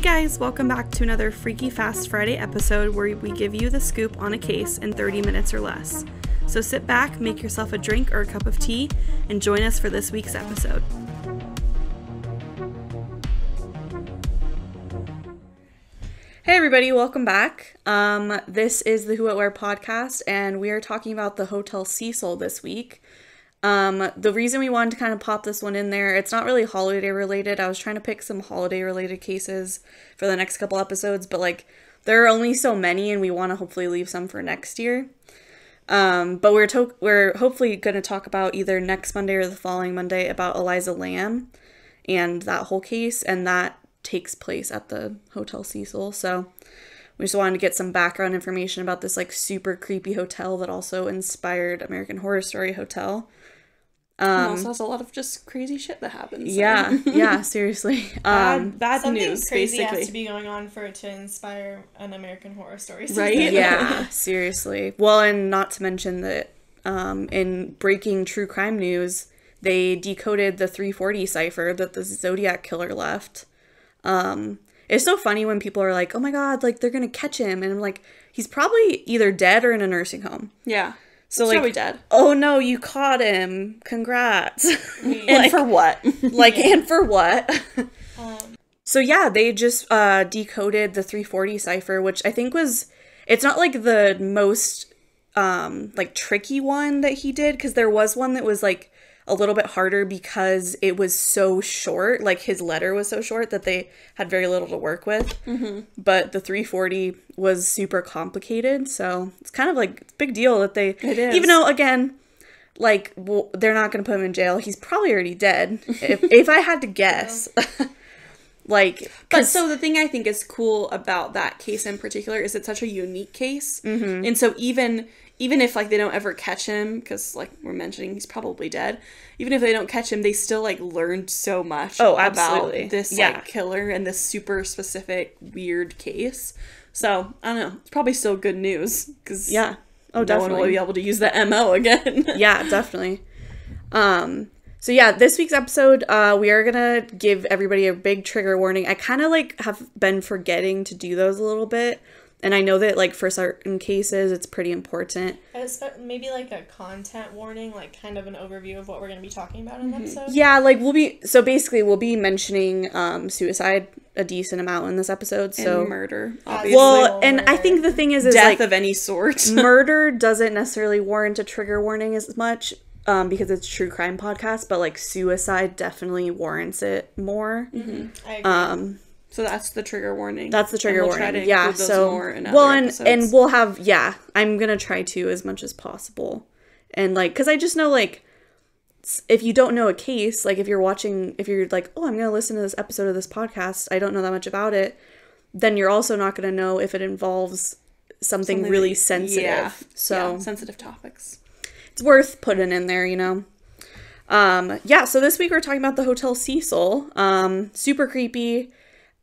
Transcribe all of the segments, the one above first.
guys, welcome back to another Freaky Fast Friday episode where we give you the scoop on a case in 30 minutes or less. So sit back, make yourself a drink or a cup of tea, and join us for this week's episode. Hey everybody, welcome back. This is the Who What Where podcast, and we are talking about the Hotel Cecil this week. The reason we wanted to kind of pop this one in there, it's not really holiday related. I was trying to pick some holiday related cases for the next couple episodes, but like there are only so many and we want to hopefully leave some for next year. But we're hopefully going to talk about either next Monday or the following Monday about Eliza Lamb and that whole case, and that takes place at the Hotel Cecil. So we just wanted to get some background information about this like super creepy hotel that also inspired American Horror Story Hotel. It also has a lot of just crazy shit that happens. Yeah, seriously. Bad Something news, crazy basically. has to be going on for it to inspire an American Horror Story season. Right? Yeah, seriously. Well, and not to mention that in breaking true crime news, they decoded the 340 cipher that the Zodiac killer left. It's so funny when people are like, oh my god, like they're gonna catch him, and I'm like, he's probably either dead or in a nursing home. Yeah. So He's like, probably dead. Oh no, you caught him. Congrats. And for what? And for what? So yeah, they just decoded the 340 cipher, which I think it's not like the most like tricky one that he did, because there was one that was like a little bit harder because it was so short, like his letter was so short that they had very little to work with. Mm-hmm. But the 340 was super complicated, so it's kind of like it's a big deal that it is. Even though again, like they're not going to put him in jail, he's probably already dead if I had to guess. But so the thing I think is cool about that case in particular is it's such a unique case. Mm-hmm. And so even if like they don't ever catch him, because like we're mentioning he's probably dead, even if they don't catch him, they still like learned so much about this like killer and this super specific weird case. So I don't know, it's probably still good news, because no one will be able to use that MO again. Yeah, definitely. So yeah, this week's episode, we are gonna give everybody a big trigger warning. I kind of like have been forgetting to do those a little bit. And I know that, like, for certain cases, it's pretty important. Maybe, like, a content warning, like, kind of an overview of what we're going to be talking about in the episode. Yeah, like, we'll be mentioning suicide a decent amount in this episode. So and murder, obviously. Well, and I think the thing is death like, of any sort. Murder doesn't necessarily warrant a trigger warning as much, because it's a true crime podcast, but, like, suicide definitely warrants it more. Mm-hmm. I agree. So that's the trigger warning. That's the trigger warning. Try to yeah. So more in other episodes. And we'll have I'm gonna try to as much as possible, and like because I just know like if you don't know a case, like if you're like, oh, I'm gonna listen to this episode of this podcast, I don't know that much about it, then you're also not gonna know if it involves something really sensitive. Yeah. So sensitive topics. It's worth putting in there, you know. So this week we're talking about the Hotel Cecil. Super creepy.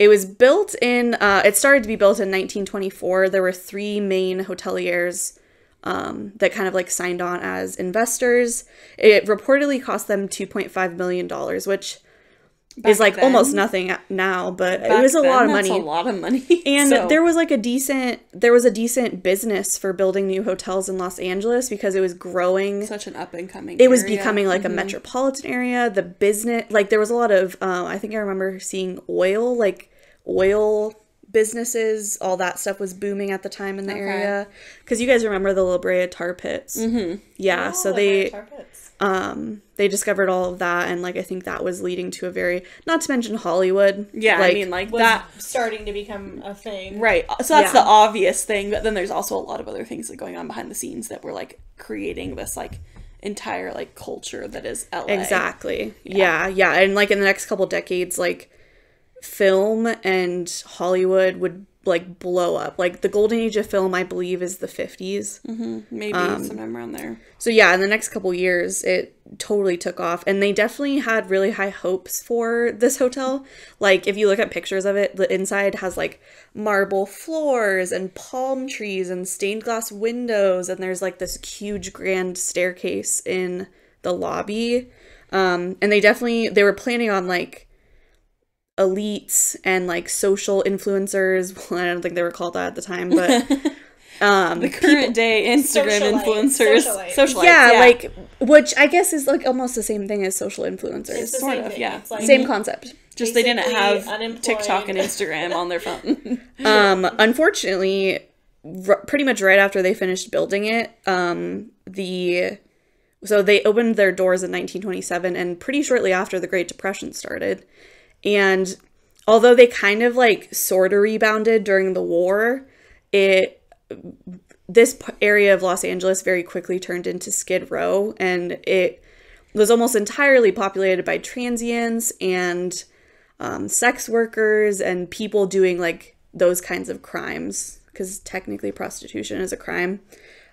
It was built it started to be built in 1924. There were 3 main hoteliers that kind of like signed on as investors. It reportedly cost them $2.5 million, which is like almost nothing now, but it was a lot of money. That's a lot of money. And there was a decent business for building new hotels in Los Angeles because it was growing. Such an up and coming It was becoming like a metropolitan area. The business, like there was a lot of, I think I remember seeing oil businesses, all that stuff was booming at the time in the area. Because you guys remember the La Brea tar pits. Mm-hmm. Yeah, so they discovered all of that, and like I think that was leading to a very, not to mention Hollywood. Yeah, like, I mean like was that starting to become a thing. Right. So that's the obvious thing, but then there's also a lot of other things that going on behind the scenes that were like creating this like entire like culture that is LA. Exactly. Yeah. And like in the next couple decades, like film and Hollywood would like blow up. Like the golden age of film, I believe, is the 50s. Mm-hmm. Maybe sometime around there. So yeah, in the next couple years, it totally took off, and they definitely had really high hopes for this hotel. Like if you look at pictures of it, the inside has like marble floors and palm trees and stained glass windows, and there's like this huge grand staircase in the lobby. And they were planning on like elites and like social influencers. Well, I don't think they were called that at the time, but the current day Instagram influencers, socialites. Yeah, like, which I guess is like almost the same thing as social influencers. It's sort of, yeah. It's like, same concept. Just they didn't have TikTok and Instagram on their phone. Unfortunately, pretty much right after they finished building it, so they opened their doors in 1927, and pretty shortly after the Great Depression started. And although they kind of like sort of rebounded during the war, this area of Los Angeles very quickly turned into Skid Row, and it was almost entirely populated by transients and sex workers and people doing like those kinds of crimes, because technically prostitution is a crime.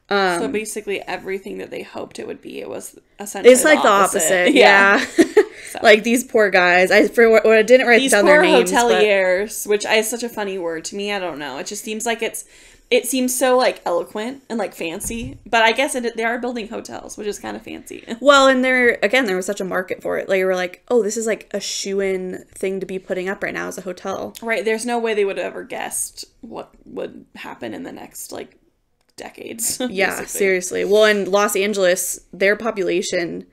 So basically everything that they hoped it would be, it was essentially it's like the opposite. Yeah. So. Like these poor guys. I didn't write down their names. These poor hoteliers, which is such a funny word to me. I don't know. It just seems like it seems so like eloquent and like fancy, but I guess they are building hotels, which is kind of fancy. Well, and there was such a market for it. Like, you were like, oh, this is like a shoo-in thing to be putting up right now as a hotel. Right. There's no way they would have ever guessed what would happen in the next like decades. Yeah, seriously. Well, in Los Angeles, their population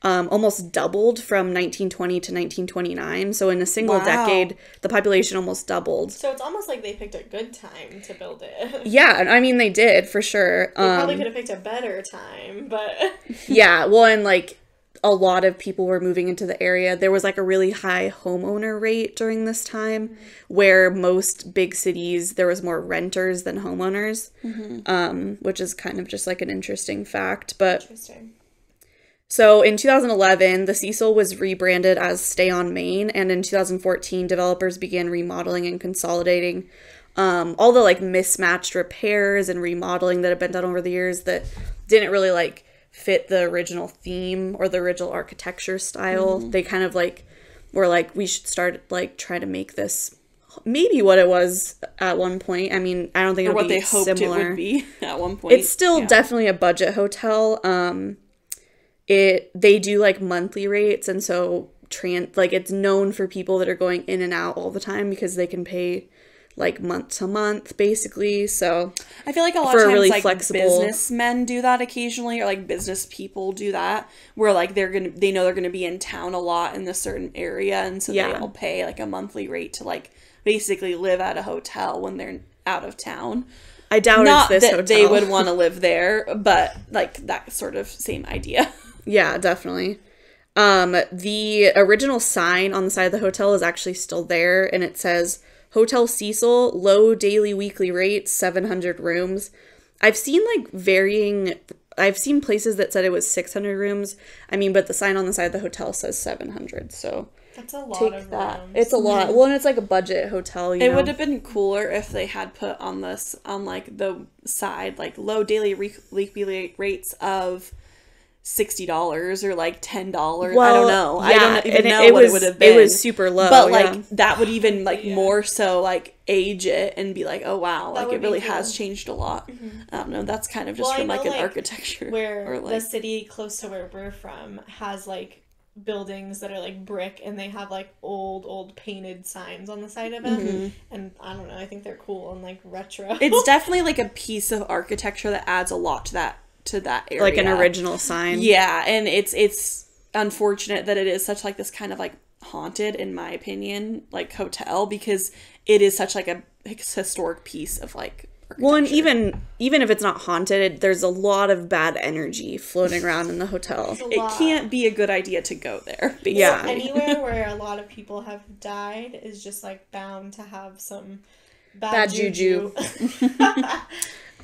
almost doubled from 1920 to 1929. So in a single decade, the population almost doubled. So it's almost like they picked a good time to build it. Yeah, I mean, they did, for sure. They probably could have picked a better time, but... Yeah, well, and like a lot of people were moving into the area. There was like a really high homeowner rate during this time, where most big cities, there was more renters than homeowners, which is kind of just like an interesting fact. But so in 2011, the Cecil was rebranded as Stay on Main, and in 2014, developers began remodeling and consolidating all the like mismatched repairs and remodeling that had been done over the years that didn't really like fit the original theme or the original architecture style. They kind of like were like, we should start like trying to make this maybe what it was at one point. I mean, I don't think it would be similar. Or what they hoped it would be at one point. It's still definitely a budget hotel. They do like monthly rates, and so it's known for people that are going in and out all the time because they can pay like month to month basically. So I feel like a lot of times really like businessmen do that occasionally, or like business people do that, where like they know they're gonna be in town a lot in this certain area, and so they all pay like a monthly rate to like basically live at a hotel when they're out of town. I doubt not it's this that hotel. They would want to live there, but like that sort of same idea. Yeah, definitely. The original sign on the side of the hotel is actually still there, and it says Hotel Cecil, low daily weekly rates, 700 rooms. I've seen places that said it was 600 rooms. I mean, but the sign on the side of the hotel says 700, so that's a lot of rooms. It's a lot. Well, and it's like a budget hotel, It would have been cooler if they had put on like the side, like low daily weekly rates of $60 or like $10. Well, I don't know. Yeah, I don't even know what it would have been. It was super low. But like that would even like more so like age it and be like, oh wow, like it really has changed a lot. I don't know. That's kind of just from like an architecture. Where or, like, the city close to where we're from has like buildings that are like brick, and they have like old painted signs on the side of them. And I don't know, I think they're cool and like retro. It's definitely like a piece of architecture that adds a lot to that area, like an original sign. Yeah, and it's unfortunate that it is such like this kind of like haunted, in my opinion, like hotel, because it is such like a historic piece of like architecture. Well, and even if it's not haunted, there's a lot of bad energy floating around in the hotel. It can't be a good idea to go there. Basically. Yeah, anywhere where a lot of people have died is just like bound to have some bad juju.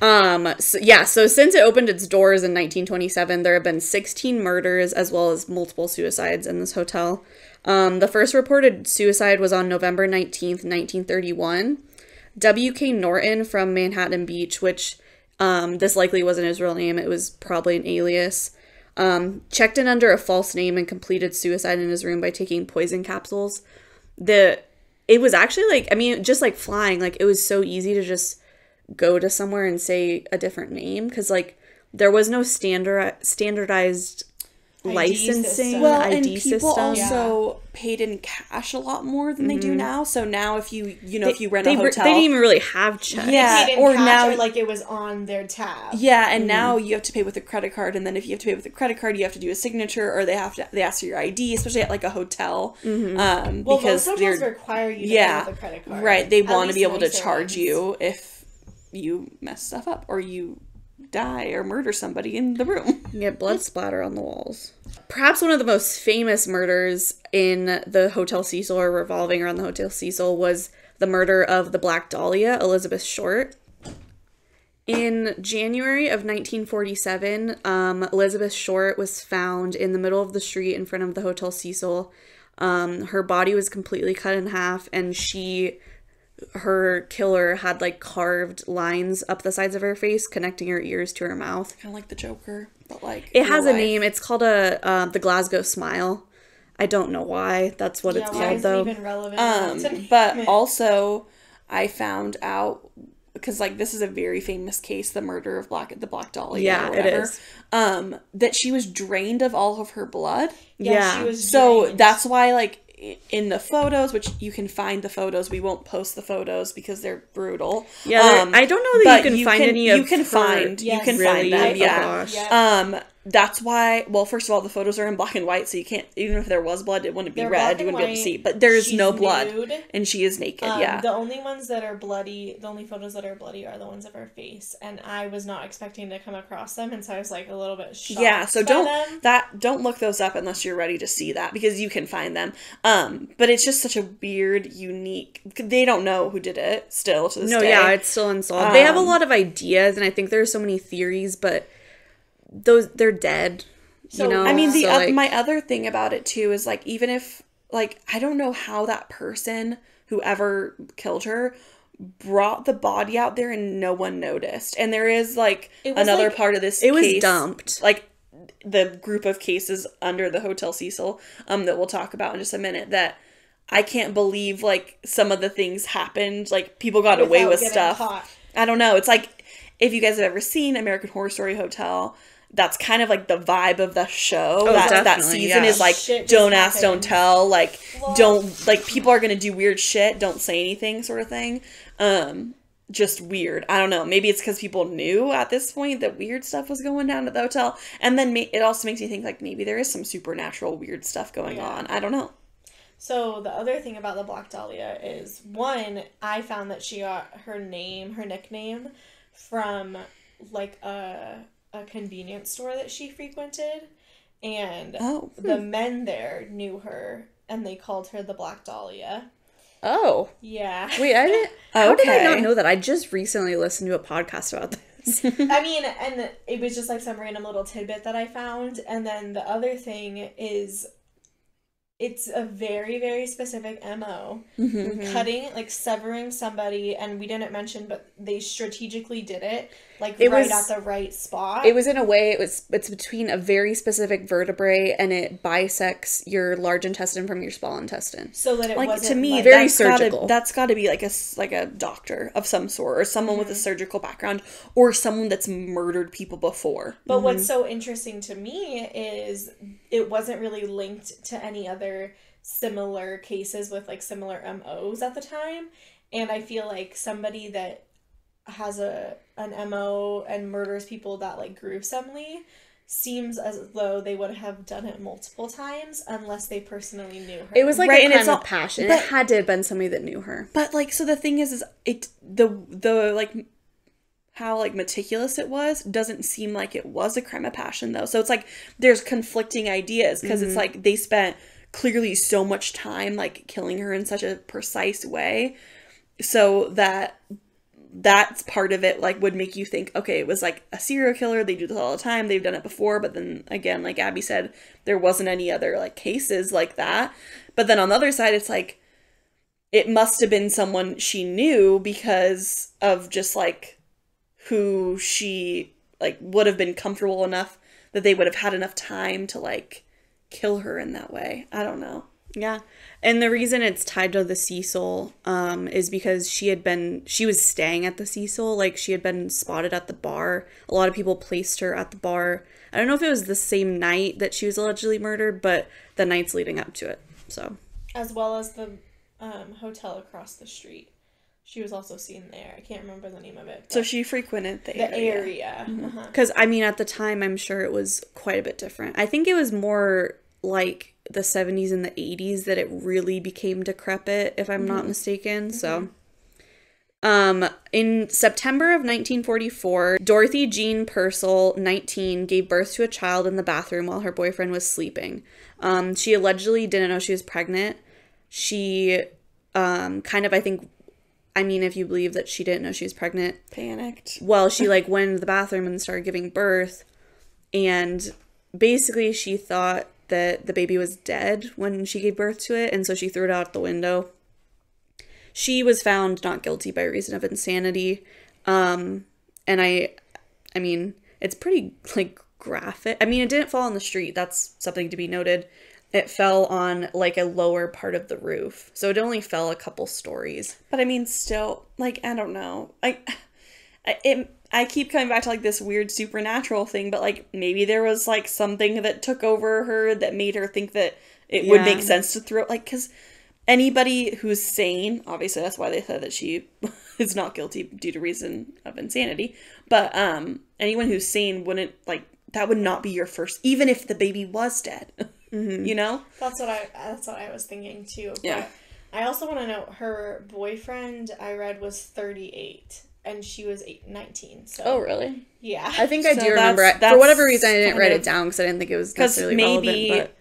So since it opened its doors in 1927, there have been 16 murders as well as multiple suicides in this hotel. The first reported suicide was on November 19th, 1931. W.K. Norton from Manhattan Beach, which this likely wasn't his real name, it was probably an alias, checked in under a false name and completed suicide in his room by taking poison capsules. It was actually like, I mean, just like flying, like it was so easy to just go to somewhere and say a different name, because like there was no standardized licensing, well, ID and people system. also paid in cash a lot more than they do now. So now if you if you rent a hotel, they didn't even really have checks. Yeah, paid in or cash, now or like it was on their tab. Yeah, and now you have to pay with a credit card, and then if you have to pay with a credit card, you have to do a signature, or they ask for your ID, especially at like a hotel. Well, because most hotels require you to pay with a credit card. Right. They want to be able to nicer charge ones. you if you mess stuff up or you die or murder somebody in the room. You get blood splatter on the walls. Perhaps one of the most famous murders in the Hotel Cecil, or revolving around the Hotel Cecil, was the murder of the Black Dahlia, Elizabeth Short. In January of 1947, Elizabeth Short was found in the middle of the street in front of the Hotel Cecil. Her body was completely cut in half, and her killer had like carved lines up the sides of her face, connecting her ears to her mouth. Kind of like the Joker, but like it has a name. It's called the Glasgow Smile. I don't know why that's what it's why called is though. it even relevant? But also, I found out, because like this is a very famous case, the murder of the Black Dahlia. Yeah, or whatever, it is. That she was drained of all of her blood. Yeah. She was So drained. that's why, like, in the photos, which you can find the photos, we won't post the photos because they're brutal. Yeah, I don't know that but you can find any of you can her. find Yes. them. Really? Oh, Yeah. gosh. Yeah. That's why. Well, first of all, the photos are in black and white, so you can't. Even if there was blood, it wouldn't be They're red. black You and wouldn't be able to white. see. But there is She's no blood, nude. and she is naked. Yeah. The only ones that are bloody, the only photos that are bloody are the ones of her face, and I was not expecting to come across them, and so I was like a little bit shocked. Yeah, so by them. don't look those up unless you're ready to see that, because you can find them. But it's just such a weird, unique. They don't know who did it still to this day. No, yeah, it's still unsolved. They have a lot of ideas, and I think there's so many theories, but they're dead. So, you know, I mean, so, my other thing about it too is like, even if like, I don't know how that person, whoever killed her, brought the body out there and no one noticed. And there is like another like, part of this it was case, dumped. like the group of cases under the Hotel Cecil that we'll talk about in just a minute, that I can't believe like some of the things happened, like people got away with stuff. Caught. I don't know. It's like, if you guys have ever seen American Horror Story Hotel, that's kind of like the vibe of the show. Oh, that season is like, Shit just don't ask, happened. don't tell. Like, Well- don't, like, people are gonna do weird shit, don't say anything, sort of thing. Just weird. I don't know. Maybe it's because people knew at this point that weird stuff was going down at the hotel. And then it also makes me think, like, maybe there is some supernatural weird stuff going on. I don't know. So the other thing about the Black Dahlia is, one, I found that she got her nickname from like a convenience store that she frequented, and the men there knew her and they called her the Black Dahlia. Oh. Yeah. Wait, I didn't. How did I not know that? I just recently listened to a podcast about this. I mean, and it was just like some random little tidbit that I found. And then the other thing is, it's a very, very specific MO. Cutting, like severing somebody, and we didn't mention, but they strategically did it, like at the right spot. It was in a way, it's between a very specific vertebrae, and it bisects your large intestine from your small intestine. So that it like, wasn't to me, like, very surgical. That's got to be like a doctor of some sort, or someone with a surgical background, or someone that's murdered people before. But what's so interesting to me is it wasn't really linked to any other similar cases with like similar MOs at the time, and I feel like somebody that has an MO and murders people that like gruesomely seems as though they would have done it multiple times unless they personally knew her. It was like Right, a and crime it's of all- passion. but- It had to have been somebody that knew her. But like, so the thing is it the like how like meticulous it was doesn't seem like it was a crime of passion though. So it's like there's conflicting ideas, because it's like they spent clearly so much time like killing her in such a precise way, so that's part of it like would make you think, okay, it was like a serial killer, they do this all the time, they've done it before. But then again, like Abby said, there wasn't any other like cases like that. But then on the other side, it's like it must have been someone she knew, because of just like who she like would have been comfortable enough that they would have had enough time to like kill her in that way. I don't know. Yeah. And the reason it's tied to the Cecil is because she was staying at the Cecil. Like, she had been spotted at the bar. A lot of people placed her at the bar. I don't know if it was the same night that she was allegedly murdered, but the nights leading up to it. So, as well as the hotel across the street. She was also seen there. I can't remember the name of it. So she frequented the area. Because, I mean, at the time, I'm sure it was quite a bit different. I think it was more like the 70s and the 80s that it really became decrepit, if I'm not mistaken. So, in September of 1944, Dorothy Jean Purcell, 19, gave birth to a child in the bathroom while her boyfriend was sleeping. She allegedly didn't know she was pregnant. She I mean, if you believe that she didn't know she was pregnant. Panicked. Well, she, like, went into the bathroom and started giving birth. And basically she thought that the baby was dead when she gave birth to it. And so she threw it out the window. She was found not guilty by reason of insanity. And I mean, it's pretty, like, graphic. I mean, it didn't fall on the street. That's something to be noted. It fell on, like, a lower part of the roof. So it only fell a couple stories. But, I mean, still, like, I don't know. I keep coming back to, like, this weird supernatural thing, but, like, maybe there was, like, something that took over her that made her think that it would make sense to throw, like, because anybody who's sane, obviously that's why they said that she is not guilty due to reason of insanity, but anyone who's sane wouldn't, like, that would not be your first, even if the baby was dead. You know? That's what I was thinking too. Yeah. But I also want to know her boyfriend I read was 38 and she was 19. So Oh, really? yeah. I think I do remember it. For whatever reason, I didn't write it down because I didn't think it was necessarily relevant. But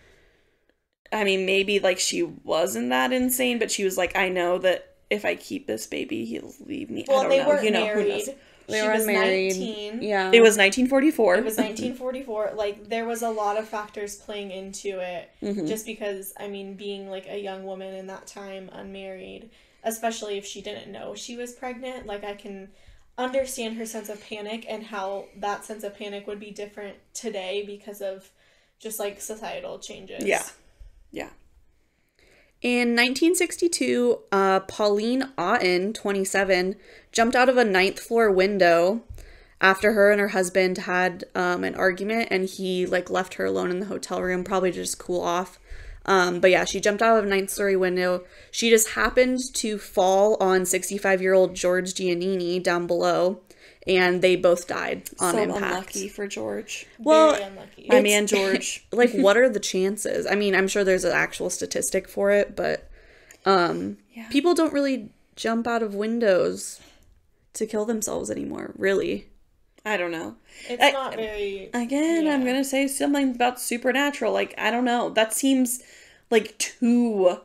I mean, maybe, like, she wasn't that insane, but she was like, I know that if I keep this baby, he'll leave me. Well, I don't they know. weren't You know, who married. knows? They She were was unmarried. 19. Yeah. It was 1944. It was 1944. Like, there was a lot of factors playing into it. Just because, I mean, being, like, a young woman in that time, unmarried, especially if she didn't know she was pregnant, like, I can understand her sense of panic and how that sense of panic would be different today because of just, like, societal changes. Yeah. Yeah. In 1962, Pauline Otten, 27, jumped out of a 9th floor window after her and her husband had an argument, and he, like, left her alone in the hotel room, probably to just cool off. But yeah, she jumped out of a 9th story window. She just happened to fall on 65-year-old George Giannini down below, and they both died on impact. Unlucky for George. Well, Very unlucky. My man George. Like, what are the chances? I mean, I'm sure there's an actual statistic for it, but people don't really jump out of windows to kill themselves anymore, really. I don't know. It's not very... Again, I'm going to say something about supernatural. Like, I don't know. That seems, like, too,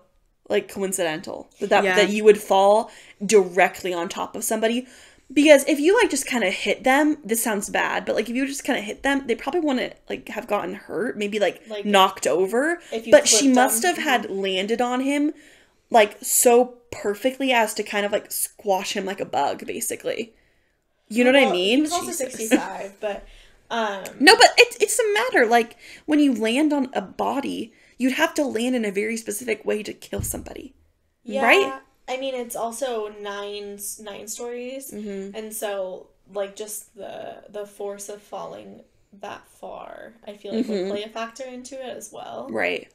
like, coincidental. That you would fall directly on top of somebody. Because if you, like, just kind of hit them, this sounds bad, but, like, if you just kind of hit them, they probably wouldn't, like, have gotten hurt, maybe, like knocked over. But she must have had landed on him, like, so perfectly as to kind of, like, squash him like a bug, basically. You know what I mean? He was also 65, but... No, but it's a matter, like, when you land on a body, you'd have to land in a very specific way to kill somebody. Yeah. Right? I mean, it's also nine stories, and so, like, just the force of falling that far, I feel like would play a factor into it as well. Right.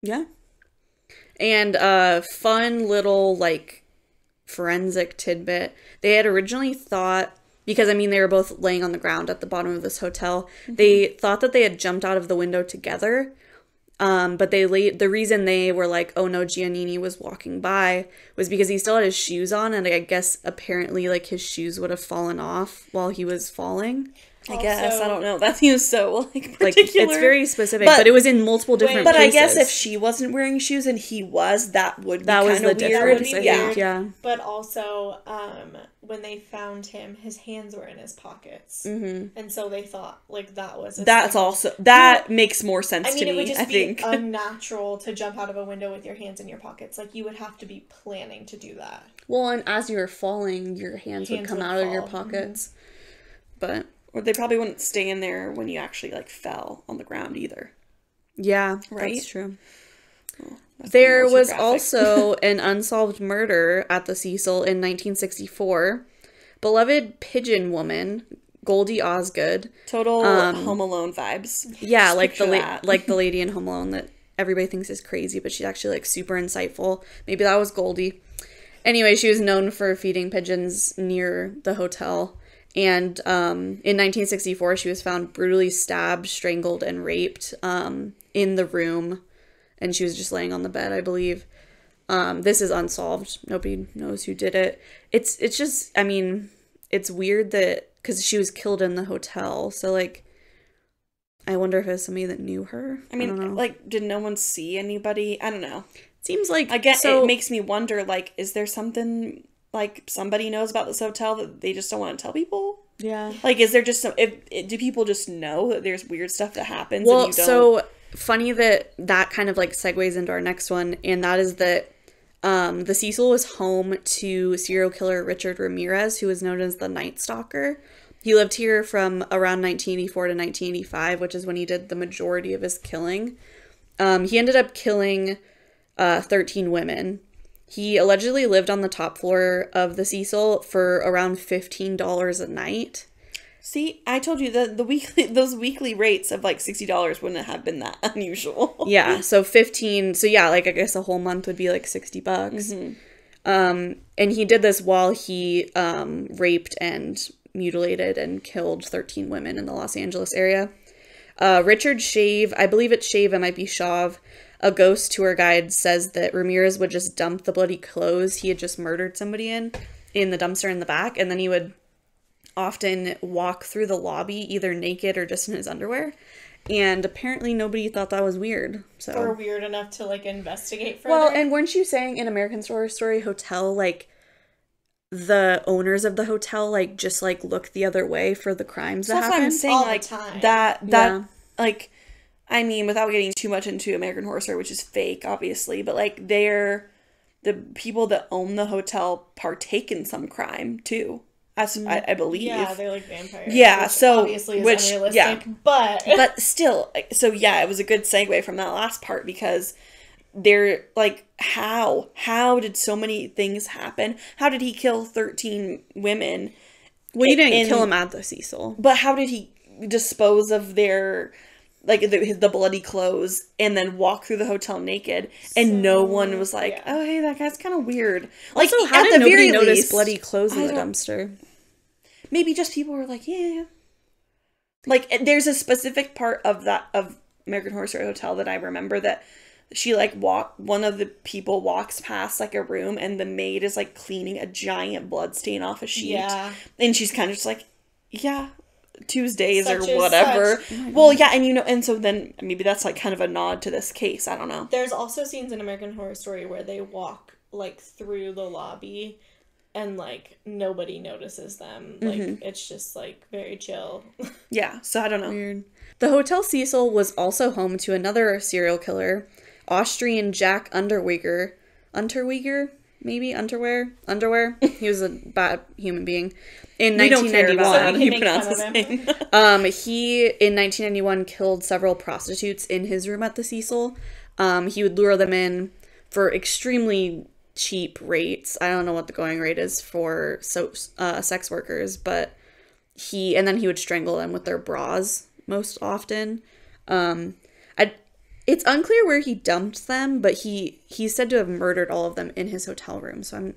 Yeah. And fun little, like, forensic tidbit. They had originally thought, because, I mean, they were both laying on the ground at the bottom of this hotel, they thought that they had jumped out of the window together. But the reason they were like, oh no, Giannini was walking by was because he still had his shoes on, and I guess apparently, like, his shoes would have fallen off while he was falling. I guess, I don't know. That seems so, like, particular. Like, it's very specific, but it was in multiple different places. But I guess if she wasn't wearing shoes and he was, that would be kind of weird. That would be weird. Yeah. But also, when they found him, his hands were in his pockets. And so they thought, like, that was... That makes more sense to me, it would just I be think. unnatural to jump out of a window with your hands in your pockets. Like, you would have to be planning to do that. Well, and as you were falling, your hands would come out of your pockets. But... Or they probably wouldn't stand there when you actually, like, fell on the ground either. Yeah, right? That's true. There was also an unsolved murder at the Cecil in 1964. Beloved pigeon woman, Goldie Osgood. Total Home Alone vibes. Yeah, just like the lady in Home Alone that everybody thinks is crazy, but she's actually like super insightful. Maybe that was Goldie. Anyway, she was known for feeding pigeons near the hotel. And in 1964, she was found brutally stabbed, strangled, and raped in the room. And she was just laying on the bed, I believe. This is unsolved. Nobody knows who did it. It's just, I mean, it's weird that, because she was killed in the hotel. So, like, I wonder if it was somebody that knew her. I mean, like, did no one see anybody? I don't know. Seems like, it makes me wonder, like, is there something, like, somebody knows about this hotel that they just don't want to tell people? Yeah. Like, is there just do people just know that there's weird stuff that happens and you don't? So funny that kind of, like, segues into our next one, and that is that the Cecil was home to serial killer Richard Ramirez, who was known as the Night Stalker. He lived here from around 1984 to 1985, which is when he did the majority of his killing. He ended up killing 13 women. He allegedly lived on the top floor of the Cecil for around $15 a night. See, I told you that those weekly rates of like $60 wouldn't have been that unusual. Yeah, so 15. So yeah, like I guess a whole month would be like $60. Mm-hmm. And he did this while he raped and mutilated and killed 13 women in the Los Angeles area. Richard Shave, I believe it's Shave, it might be Shav, a ghost tour guide, says that Ramirez would just dump the bloody clothes he had just murdered somebody in the dumpster in the back, and then he would often walk through the lobby either naked or just in his underwear. And apparently nobody thought that was weird. So, or weird enough to like investigate further. Well, and weren't you saying in American Horror Story hotel, like the owners of the hotel like just like look the other way for the crimes that happen? That's what I'm saying. All like the time. that like, I mean, without getting too much into American Horror Story, which is fake, obviously, but like the people that own the hotel partake in some crime too. I believe. Yeah, they're like vampires. Yeah, which so obviously is unrealistic, but still, so yeah, it was a good segue from that last part because they're like, how did so many things happen? How did he kill 13 women? Well, he didn't kill them at the Cecil, but how did he dispose of their like the bloody clothes and then walk through the hotel naked and no one was like, oh hey, that guy's kind of weird. Like, also, how did nobody notice bloody clothes in the dumpster? Maybe just people were like, yeah. Like, there's a specific part of American Horror Story Hotel that I remember that she like one of the people walks past like a room and the maid is like cleaning a giant blood stain off a sheet. Yeah. And she's kind of just like, yeah, Tuesdays or whatever. Well, yeah, and so then maybe that's like kind of a nod to this case. I don't know. There's also scenes in American Horror Story where they walk like through the lobby and like nobody notices them. Like it's just like very chill. Yeah, so I don't know. Weird. The Hotel Cecil was also home to another serial killer, Austrian Jack Unterweger. Maybe underwear. He was a bad human being. In 1991, he pronounced his name. He in 1991 killed several prostitutes in his room at the Cecil. He would lure them in for extremely cheap rates. I don't know what the going rate is for sex workers, but then he would strangle them with their bras most often. It's unclear where he dumped them, but he's said to have murdered all of them in his hotel room. So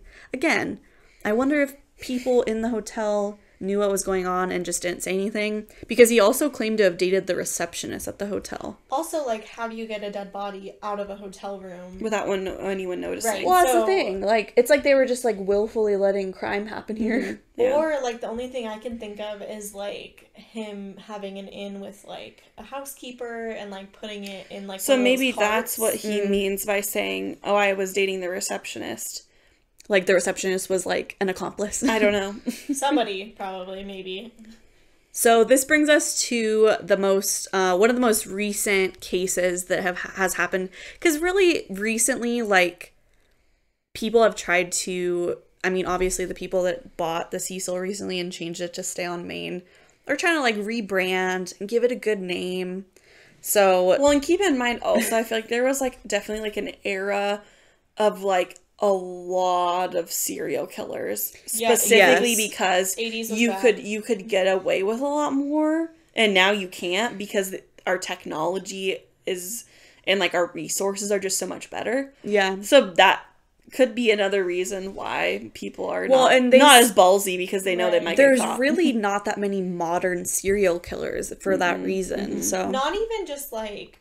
I wonder if people in the hotel knew what was going on and just didn't say anything, because he also claimed to have dated the receptionist at the hotel. Also, like, how do you get a dead body out of a hotel room without anyone noticing? Right. Well, that's the thing. Like, it's like they were just like willfully letting crime happen here. Mm-hmm. Yeah. Or like the only thing I can think of is like him having an inn with like a housekeeper and like putting it in like. So maybe that's what he means by saying, "Oh, I was dating the receptionist." Like the receptionist was like an accomplice. I don't know. Somebody, probably, maybe. So this brings us to the most, one of the most recent cases that has happened. Because really recently, like, people have tried to, I mean, obviously the people that bought the Cecil recently and changed it to Stay on Main are trying to like rebrand and give it a good name. So well, and keep in mind also, I feel like there was like definitely like an era of like a lot of serial killers, specifically because 80s was you could get away with a lot more, and now you can't because our technology is and like our resources are just so much better. Yeah. So that could be another reason why people are not as ballsy, because they know they might get caught. There's really not that many modern serial killers for that reason. So not even just like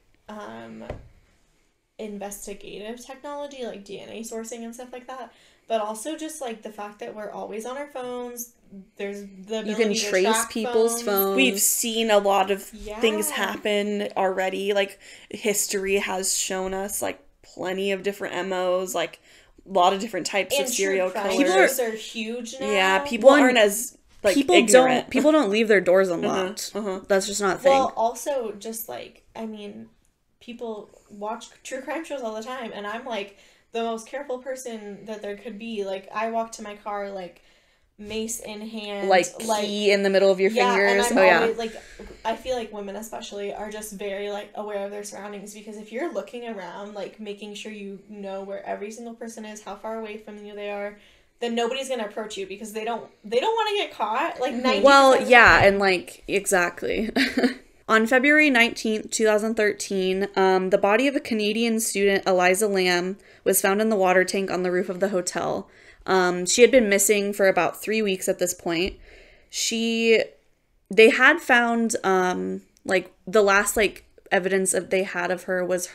investigative technology like DNA sourcing and stuff like that, but also just like the fact that we're always on our phones. There's the ability you can to trace track people's phones. We've seen a lot of things happen already. Like history has shown us like plenty of different MOs, like a lot of different types of serial killers. People are huge now. Yeah, people aren't as like ignorant. People don't leave their doors unlocked. That's just not a thing. Well, also just like, I mean, people watch true crime shows all the time, and I'm like the most careful person that there could be. Like, I walk to my car like mace in hand, like key in the middle of your fingers. And I'm always, like, I feel like women especially are just very like aware of their surroundings, because if you're looking around, like making sure you know where every single person is, how far away from you they are, then nobody's gonna approach you because they don't want to get caught. Like 90%. Well, yeah, and like exactly. On February 19th, 2013, the body of a Canadian student, Eliza Lamb, was found in the water tank on the roof of the hotel. She had been missing for about 3 weeks at this point. They had found, like, the last, like, evidence that they had of her was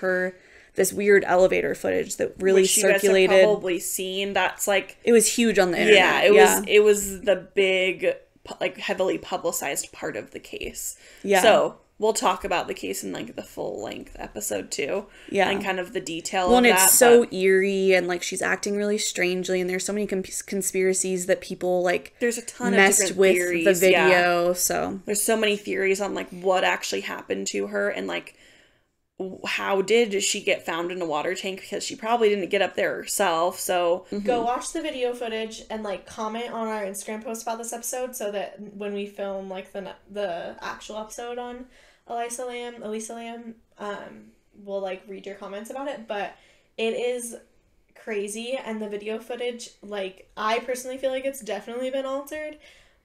this weird elevator footage that really which circulated. You guys have probably seen. That's, like... It was huge on the internet. Yeah, it was the big, like, heavily publicized part of the case. Yeah. So... we'll talk about the case in, like, the full-length episode, too. Yeah. And kind of the detail of that. Well, and it's so eerie, and, like, she's acting really strangely, and there's so many conspiracies that people, like, there's a ton messed of different with theories, the video, so... There's so many theories on, like, what actually happened to her, and, like, how did she get found in a water tank, because she probably didn't get up there herself, so... Go watch the video footage and, like, comment on our Instagram post about this episode, so that when we film, like, the actual episode on Elisa Lamb, we'll, like, read your comments about it. But it is crazy, and the video footage, like, I personally feel like it's definitely been altered,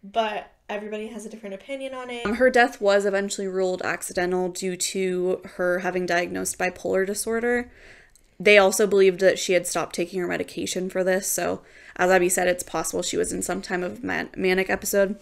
but everybody has a different opinion on it. Her death was eventually ruled accidental due to her having diagnosed bipolar disorder. They also believed that she had stopped taking her medication for this, so as Abby said, it's possible she was in some time of manic episode.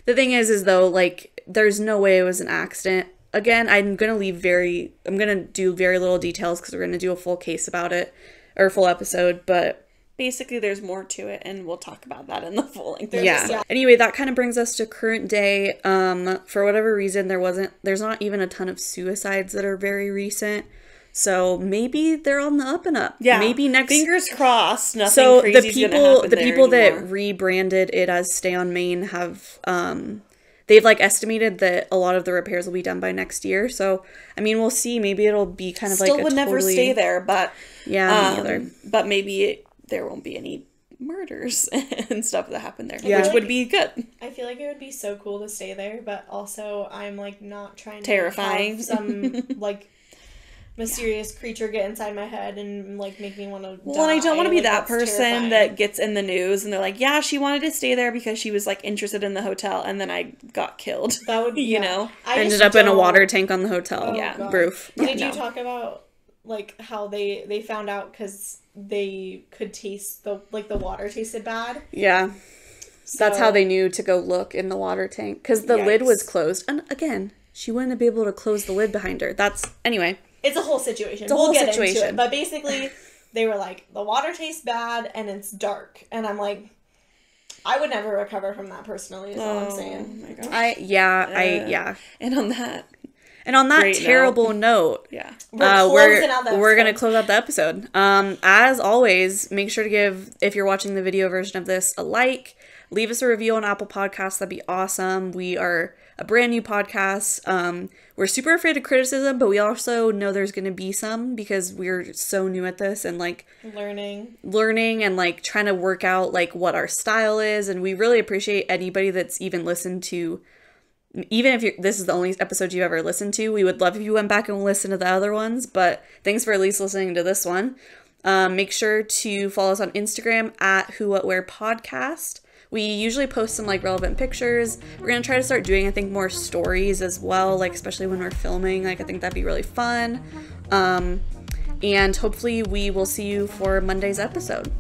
The thing is though, like, there's no way it was an accident. Again, I'm going to do very little details because we're going to do a full case about it, or a full episode, but... basically, there's more to it, and we'll talk about that in the full length. Yeah. Anyway, that kind of brings us to current day. For whatever reason, there's not even a ton of suicides that are very recent. So maybe they're on the up and up. Yeah. Maybe next. Fingers crossed. Nothing crazy is gonna happen the people there that rebranded it as Stay on Main have they've like estimated that a lot of the repairs will be done by next year. So I mean, we'll see. Maybe it'll be kind of still like would never stay there, but yeah, me neither. But maybe there won't be any murders and stuff that happen there, yeah. which would be good. I feel like it would be so cool to stay there, but also I'm like not trying to terrifying have some like mysterious creature get inside my head and like make me want to die. Well, I don't want to be like, that person terrifying. that gets in the news and they're like, yeah, she wanted to stay there because she was like interested in the hotel, and then I got killed. That would you know, I ended up in a water tank on the hotel. Oh, yeah, God. Roof. Did you talk about like how they found out because they could taste the water tasted bad? Yeah. So, that's how they knew to go look in the water tank, because the lid was closed, and again, she wouldn't be able to close the lid behind her. Anyway. It's a whole situation. It's a whole get situation. into it. But basically, they were like, the water tastes bad and it's dark. And I'm like, I would never recover from that personally, is all I'm saying. Oh my gosh. And on that terrible note, yeah, we're gonna close out the episode. As always, make sure to give, if you're watching the video version of this, a like. Leave us a review on Apple Podcasts. That'd be awesome. We are a brand new podcast. We're super afraid of criticism, but we also know there's going to be some because we're so new at this and like learning and like trying to work out like what our style is. And we really appreciate anybody that's even listened to even if this is the only episode you ever listened to, we would love if you went back and listened to the other ones, but thanks for at least listening to this one. Make sure to follow us on Instagram at Who What Where Podcast. We usually post some like relevant pictures. We're going to try to start doing, I think, more stories as well, like especially when we're filming. Like I think that'd be really fun. And hopefully we will see you for Monday's episode.